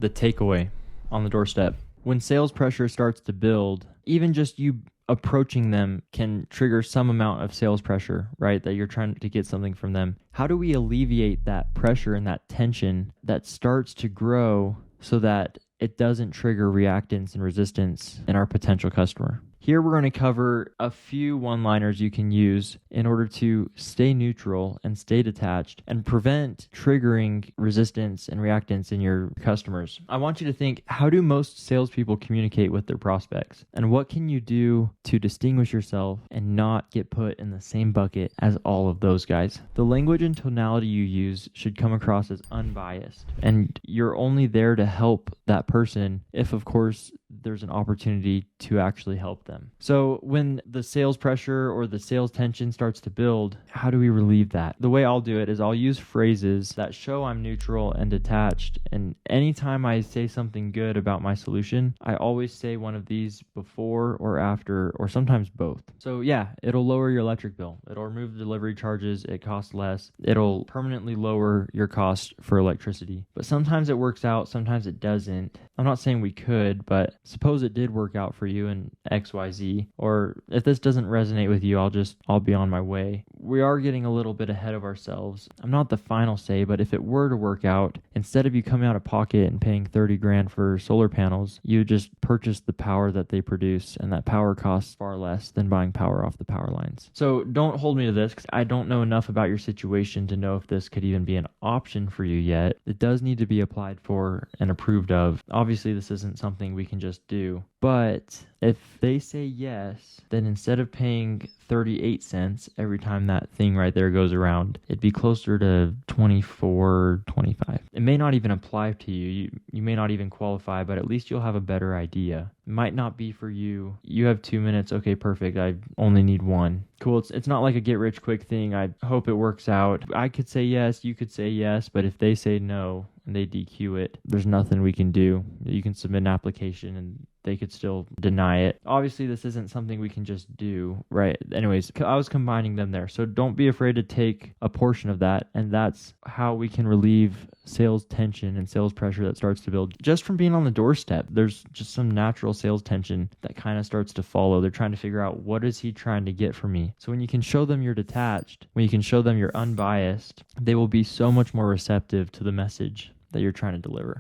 The takeaway on the doorstep. When sales pressure starts to build, even just you approaching them can trigger some amount of sales pressure, right? That you're trying to get something from them. How do we alleviate that pressure and that tension that starts to grow so that it doesn't trigger reactance and resistance in our potential customer? Here we're going to cover a few one-liners you can use in order to stay neutral and stay detached and prevent triggering resistance and reactance in your customers. I want you to think, how do most salespeople communicate with their prospects? And what can you do to distinguish yourself and not get put in the same bucket as all of those guys? The language and tonality you use should come across as unbiased. And you're only there to help that person if, of course, there's an opportunity to actually help them. So when the sales pressure or the sales tension starts to build, how do we relieve that? The way I'll do it is I'll use phrases that show I'm neutral and detached. And anytime I say something good about my solution, I always say one of these before or after, or sometimes both. So yeah, it'll lower your electric bill. It'll remove the delivery charges. It costs less. It'll permanently lower your cost for electricity. But sometimes it works out, sometimes it doesn't. I'm not saying we could, but suppose it did work out for you in XYZ, or if this doesn't resonate with you, I'll be on my way. We are getting a little bit ahead of ourselves. I'm not the final say, but if it were to work out, instead of you coming out of pocket and paying 30 grand for solar panels, you just purchase the power that they produce, and that power costs far less than buying power off the power lines. So don't hold me to this, because I don't know enough about your situation to know if this could even be an option for you yet. It does need to be applied for and approved of. Obviously, this isn't something we can just do. But if they say yes, then instead of paying 38 cents every time that thing right there goes around, it'd be closer to 24, 25. It may not even apply to you. You may not even qualify, but at least you'll have a better idea. It might not be for you. You have 2 minutes. Okay, perfect. I only need one. Cool. It's not like a get rich quick thing. I hope it works out. I could say yes, you could say yes, but if they say no and they DQ it, there's nothing we can do. You can submit an application and they could still deny it. Obviously, this isn't something we can just do, right? Anyways, I was combining them there. So don't be afraid to take a portion of that. And that's how we can relieve sales tension and sales pressure that starts to build just from being on the doorstep. There's just some natural sales tension that kind of starts to follow. They're trying to figure out, what is he trying to get from me? So when you can show them you're detached, when you can show them you're unbiased, they will be so much more receptive to the message that you're trying to deliver.